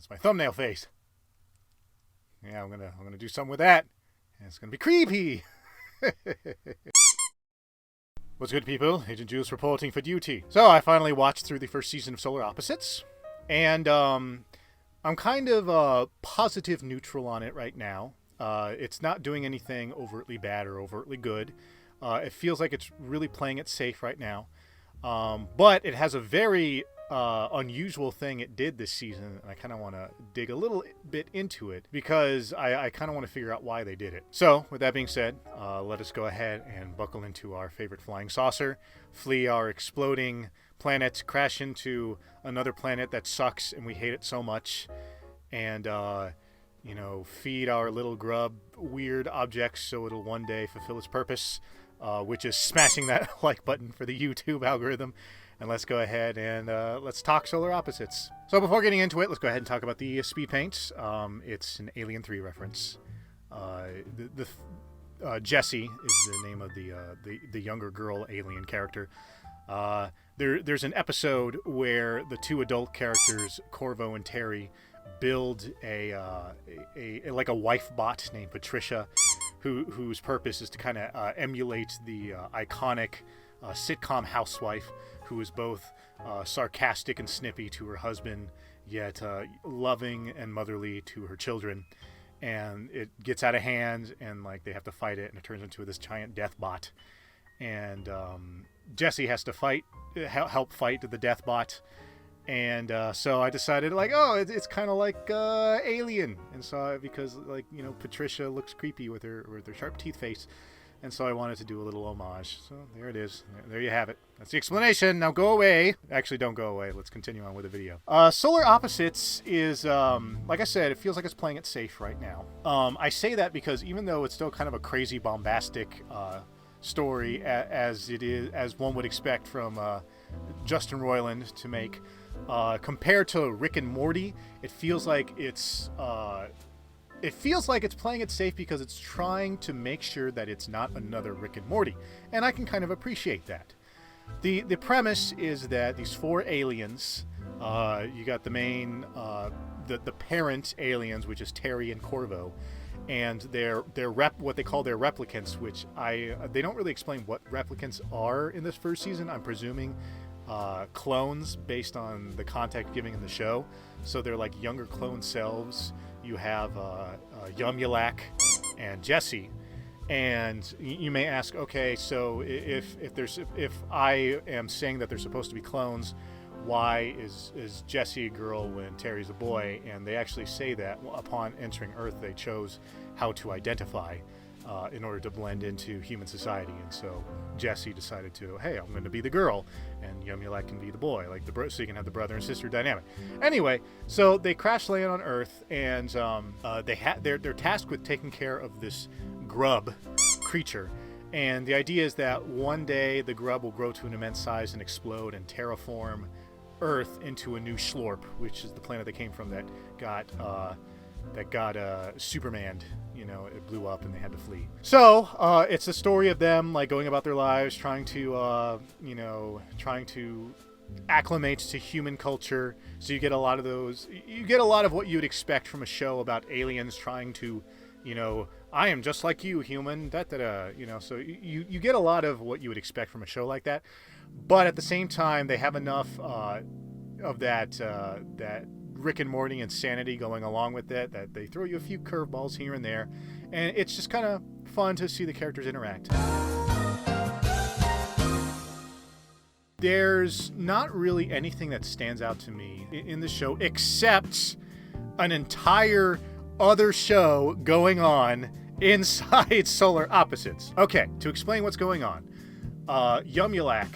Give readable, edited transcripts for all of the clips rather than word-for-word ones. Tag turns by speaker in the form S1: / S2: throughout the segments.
S1: That's my thumbnail face. Yeah, I'm gonna do something with that. And it's gonna be creepy. What's good, people? Agent Jules reporting for duty. So I finally watched through the first season of Solar Opposites, and I'm kind of positive neutral on it right now. It's not doing anything overtly bad or overtly good. It feels like it's really playing it safe right now. But it has a very unusual thing it did this season, and I kind of want to dig a little bit into it because I kind of want to figure out why they did it. So, with that being said, let us go ahead and buckle into our favorite flying saucer, flee our exploding planet, crash into another planet that sucks and we hate it so much, and feed our little grub weird objects so it'll one day fulfill its purpose, which is smashing that like button for the YouTube algorithm. And let's go ahead and let's talk Solar Opposites. So before getting into it, let's go ahead and talk about the Speedpaint. It's an Alien 3 reference. Jessie is the name of the younger girl alien character. There's an episode where the two adult characters, Corvo and Terry, build a wife bot named Patricia, whose purpose is to kind of emulate the iconic sitcom housewife, who is both sarcastic and snippy to her husband, yet loving and motherly to her children. And it gets out of hand, and they have to fight it, and it turns into this giant death bot. And Jessie has to help fight the death bot. And so I decided, it's kind of like Alien, and so because Patricia looks creepy with her sharp teeth face. And so I wanted to do a little homage. So there it is. There you have it. That's the explanation. Now go away. Actually, don't go away. Let's continue on with the video. Solar Opposites is, like I said, it feels like it's playing it safe right now. I say that because even though it's still kind of a crazy, bombastic story, as one would expect from Justin Roiland to make, compared to Rick and Morty, it feels like it's playing it safe because it's trying to make sure that it's not another Rick and Morty. And I can kind of appreciate that. The premise is that these four aliens, you got the main, the parent aliens, which is Terry and Corvo, and what they call their replicants, which they don't really explain what replicants are in this first season. I'm presuming clones based on the context given in the show. So they're like younger clone selves. You have Yumulak and Jessie, and you may ask, okay, so if I am saying that they're supposed to be clones, why is Jessie a girl when Terry's a boy? And they actually say that upon entering Earth, they chose how to identify in order to blend into human society. And so Jessie decided to, hey, I'm going to be the girl, and Yumulak can be the boy, so you can have the brother and sister dynamic. Anyway, so they crash land on Earth, and they're tasked with taking care of this grub creature. And the idea is that one day the grub will grow to an immense size and explode and terraform Earth into a new Schlorp, which is the planet they came from that got Supermaned. It blew up and they had to flee. So it's a story of them going about their lives, trying to acclimate to human culture. So you get a lot of those. You get a lot of what you'd expect from a show about aliens trying to, I am just like you, human. So you get a lot of what you would expect from a show like that. But at the same time, they have enough of that Rick and Morty insanity going along with it, that they throw you a few curveballs here and there, and it's just kind of fun to see the characters interact. There's not really anything that stands out to me in the show except an entire other show going on inside Solar Opposites. Okay, to explain what's going on, Yumulak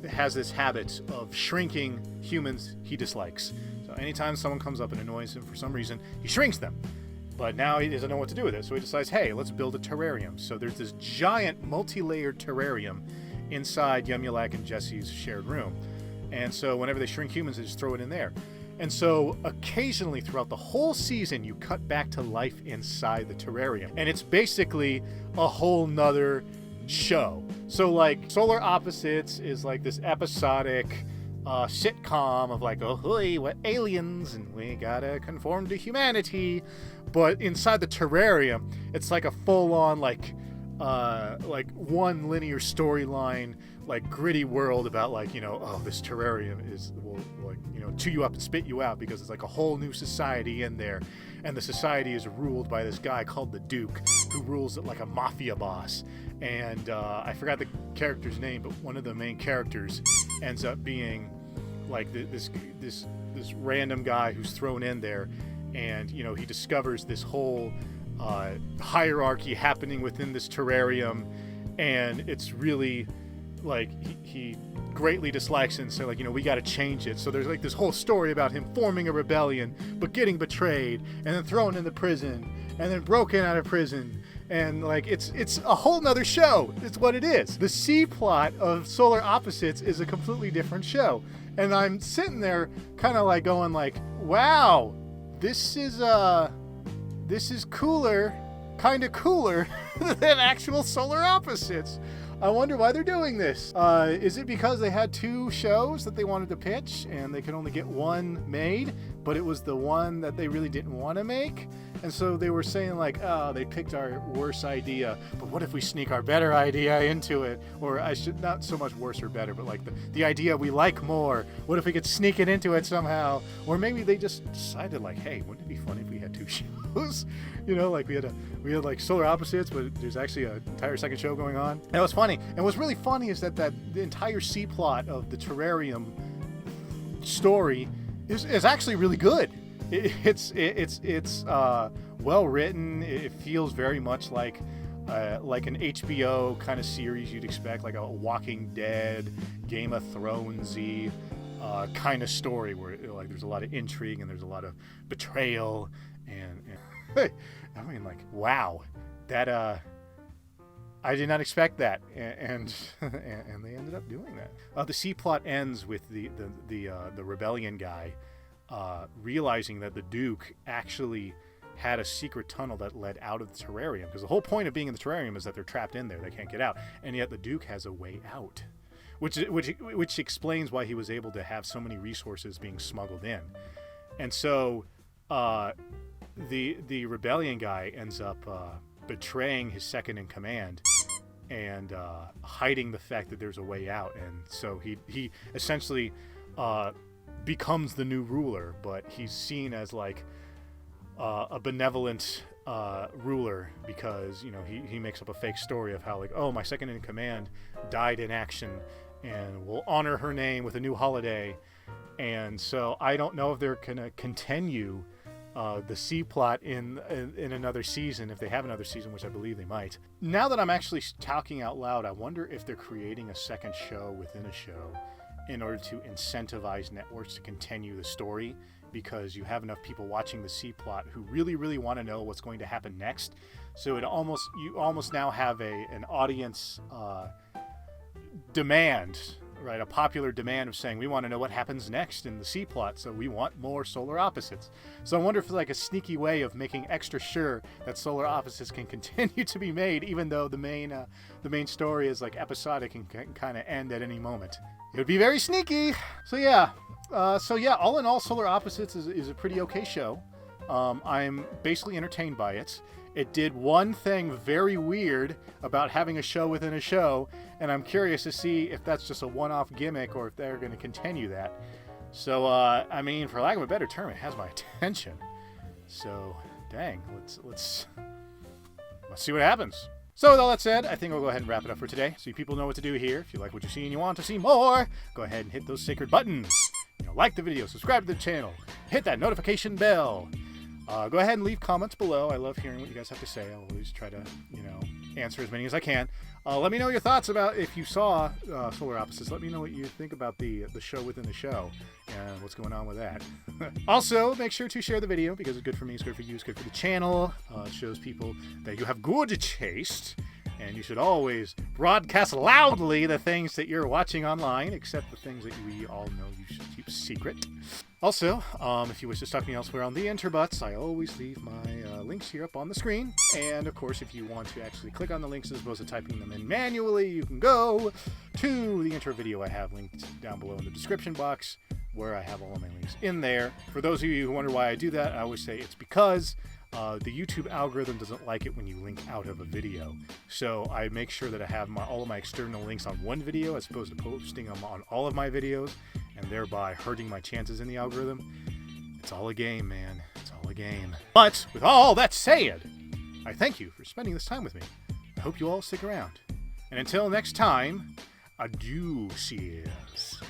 S1: has this habit of shrinking humans he dislikes. So anytime someone comes up and annoys him for some reason, he shrinks them. But now he doesn't know what to do with it, so he decides, hey, let's build a terrarium. So there's this giant multi-layered terrarium inside Yumulak and Jessie's shared room. And so whenever they shrink humans, they just throw it in there. And so occasionally throughout the whole season, you cut back to life inside the terrarium. And it's basically a whole nother show. So Solar Opposites is this episodic sitcom of like, oh, hey, we're aliens and we gotta conform to humanity. But inside the terrarium, it's like a full-on like one linear storyline, like gritty world about like, you know, oh, this terrarium will like, you know, chew you up and spit you out because it's like a whole new society in there, and the society is ruled by this guy called the Duke, who rules it like a mafia boss. And I forgot the character's name, but one of the main characters ends up being like this random guy who's thrown in there, and you know, he discovers this whole hierarchy happening within this terrarium, and it's really like he greatly dislikes it, and so like, you know, we got to change it. So there's like this whole story about him forming a rebellion, but getting betrayed, and then thrown into prison, and then broken out of prison, and like it's a whole nother show. It's what it is. The C plot of Solar Opposites is a completely different show, and I'm sitting there kind of like going like, wow, this is cooler, kind of cooler than actual Solar Opposites. I wonder why they're doing this. Is it because they had 2 shows that they wanted to pitch and they could only get one made, but it was the one that they really didn't want to make? And so they were saying like, oh, they picked our worst idea, but what if we sneak our better idea into it? Or I should, not so much worse or better, but like the idea we like more. What if we could sneak it into it somehow? Or maybe they just decided like, hey, wouldn't it be funny if we had 2 shows? You know, like we had like Solar Opposites, but there's actually an entire second show going on. And it was funny. And what's really funny is that the entire C plot of the terrarium story is actually really good. It's well written. It feels very much like an HBO kind of series you'd expect, like a Walking Dead, Game of Thrones-y kind of story where like there's a lot of intrigue and there's a lot of betrayal and I mean, like, wow, that I did not expect that, and they ended up doing that. The C plot ends with the rebellion guy realizing that the Duke actually had a secret tunnel that led out of the terrarium, because the whole point of being in the terrarium is that they're trapped in there, they can't get out, and yet the Duke has a way out, which explains why he was able to have so many resources being smuggled in. And so the rebellion guy ends up betraying his second in command and hiding the fact that there's a way out, and so he essentially becomes the new ruler, but he's seen as like a benevolent ruler because, you know, he makes up a fake story of how like, oh, my second in command died in action and we'll honor her name with a new holiday. And so I don't know if they're gonna continue the C plot in another season, if they have another season, which I believe they might. Now that I'm actually talking out loud, I wonder if they're creating a second show within a show in order to incentivize networks to continue the story, because you have enough people watching the C plot who really, really want to know what's going to happen next. So you almost now have an audience demand, right? A popular demand of saying, we want to know what happens next in the C plot, so we want more Solar Opposites. So I wonder if it's like a sneaky way of making extra sure that Solar Opposites can continue to be made, even though the main story is like episodic and can kind of end at any moment. It would be very sneaky. So yeah, all in all, Solar Opposites is a pretty okay show. I'm basically entertained by it. It did one thing very weird about having a show within a show, and I'm curious to see if that's just a one-off gimmick or if they're going to continue that. So, I mean, for lack of a better term, it has my attention. So, dang, let's see what happens. So with all that said, I think I'll go ahead and wrap it up for today. So you people know what to do here. If you like what you see and you want to see more, go ahead and hit those sacred buttons. You know, like the video, subscribe to the channel, hit that notification bell. Go ahead and leave comments below. I love hearing what you guys have to say. I'll always try to, answer as many as I can. Let me know your thoughts about if you saw Solar Opposites. Let me know what you think about the show within the show and what's going on with that. Also, make sure to share the video because it's good for me, it's good for you, it's good for the channel. It shows people that you have good taste. And you should always broadcast loudly the things that you're watching online, except the things that we all know you should keep secret. Also, if you wish to stalk me elsewhere on the interbuts, I always leave my links here up on the screen. And of course, if you want to actually click on the links as opposed to typing them in manually, you can go to the intro video I have linked down below in the description box, where I have all of my links in there. For those of you who wonder why I do that, I always say it's because the YouTube algorithm doesn't like it when you link out of a video. So I make sure that I have all of my external links on one video as opposed to posting them on all of my videos, and thereby hurting my chances in the algorithm. It's all a game, man. It's all a game. But with all that said, I thank you for spending this time with me. I hope you all stick around. And until next time, adieu, cheers.